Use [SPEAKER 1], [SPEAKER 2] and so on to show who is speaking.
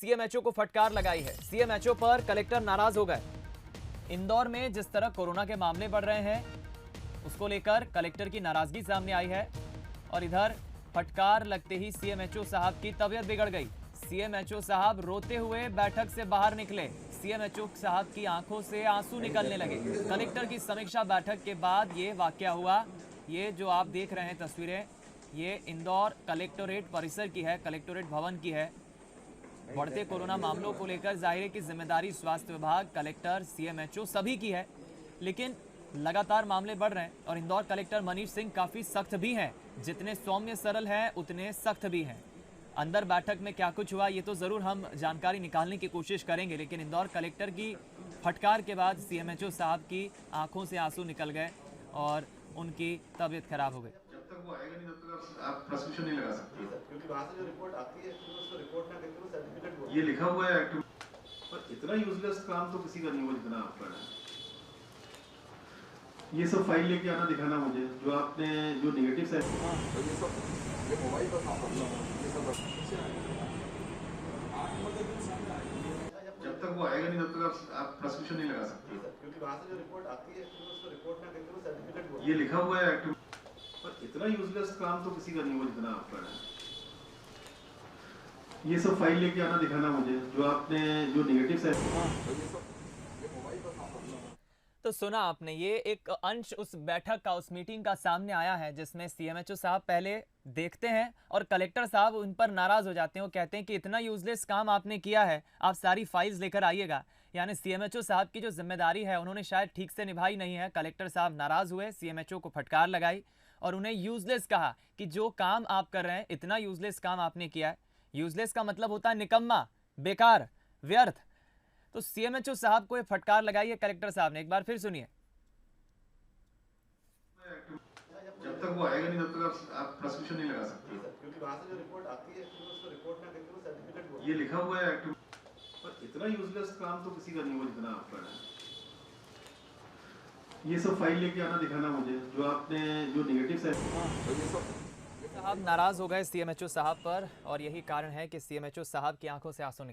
[SPEAKER 1] CMHO को फटकार लगाई है। सीएमएचओ पर कलेक्टर नाराज हो गए। इंदौर में जिस तरह कोरोना के मामले बढ़ रहे हैं उसको लेकर कलेक्टर की नाराजगी सामने आई है और इधर फटकार लगते ही सीएमएचओ साहब की तबीयत बिगड़ गई। सीएमएचओ साहब रोते हुए बैठक से बाहर निकले। सीएमएचओ साहब की आंखों से आंसू निकलने लगे। कलेक्टर की समीक्षा बैठक के बाद ये वाकया हुआ। ये जो आप देख रहे हैं तस्वीरें, ये इंदौर कलेक्टोरेट परिसर की है, कलेक्टोरेट भवन की है। बढ़ते कोरोना मामलों को लेकर जाहिर है कि जिम्मेदारी स्वास्थ्य विभाग, कलेक्टर, सीएमएचओ सभी की है, लेकिन लगातार मामले बढ़ रहे हैं और इंदौर कलेक्टर मनीष सिंह काफी सख्त भी हैं। जितने सौम्य सरल हैं उतने सख्त भी हैं। अंदर बैठक में क्या कुछ हुआ ये तो जरूर हम जानकारी निकालने की कोशिश करेंगे, लेकिन इंदौर कलेक्टर की फटकार के बाद सीएमएचओ साहब की आंखों से आंसू निकल गए और उनकी तबीयत खराब हो गई।
[SPEAKER 2] जब तक वो आएगा नहीं तब तक आप प्रोसिक्यूशन नहीं लगा सकते,
[SPEAKER 3] क्योंकि वहाँ से जो रिपोर्ट आती है उसको रिपोर्ट ना करके वो सर्टिफिकेट बोलते हैं।
[SPEAKER 2] ये लिखा हुआ है एक्ट, पर इतना यूजलेस काम तो किसी का नहीं हुआ जितना आप कर रहे हैं। ये सब फाइल लेके आना, दिखाना मुझे जो आपने जो नेगेटिव है।
[SPEAKER 3] तो ये सब ये मोबाइल पर ये सब
[SPEAKER 2] जब तक वो आएगा नहीं तब तक आप प्रोसिक्यूशन नहीं लगा सकते,
[SPEAKER 3] क्योंकि वहाँ से जो रिपोर्ट आती है उसको रिपोर्ट ना करके वो सर्टिफिकेट बोलते हैं।
[SPEAKER 2] ये लिखा हुआ है एक्ट, पर इतना यूजलेस काम तो किसी का नहीं हुआ जितना आप कर रहे हैं। ये सब फाइल लेके आना, दिखाना मुझे जो आपने जो नेगेटिव है।
[SPEAKER 3] तो ये सब ये मोबाइल पर
[SPEAKER 1] तो सुना आपने, ये एक अंश उस बैठक का, उस मीटिंग का सामने आया है जिसमें सीएमएचओ साहब पहले देखते हैं और कलेक्टर साहब उन पर नाराज हो जाते हैं। वो कहते हैं कि इतना यूजलेस काम आपने किया है, आप सारी फाइल्स लेकर आइएगा। यानी सीएमएचओ साहब की जो जिम्मेदारी है उन्होंने शायद ठीक से निभाई नहीं है। कलेक्टर साहब नाराज हुए, सीएमएचओ को फटकार लगाई और उन्हें यूजलेस कहा कि जो काम आप कर रहे हैं, इतना यूजलेस काम आपने किया है। यूजलेस का मतलब होता है निकम्मा, बेकार, व्यर्थ। तो सीएमएचओ साहब को ये फटकार लगाई है कलेक्टर साहब ने। एक बार फिर सुनिए।
[SPEAKER 2] जब तक वो आएगा नहीं तब तक आप प्रोसिक्यूशन नहीं लगा सकते,
[SPEAKER 3] क्योंकि वहाँ से जो रिपोर्ट आती है उसको रिपोर्ट ना करके वो सर्टिफिकेट बोलते हैं।
[SPEAKER 2] ये लिखा हुआ है एक्ट, पर इतना यूजलेस काम तो किसी का नहीं हुआ जितना आप कर रहे हैं। ये सब फाइल लेके आना, दिखाना मुझे जो आपने जो नेगेटिव है।
[SPEAKER 3] तो ये सब
[SPEAKER 1] साहब नाराज हो गए सीएमएचओ साहब पर और यही कारण है कि सीएमएचओ साहब की आंखों से आंसू निकल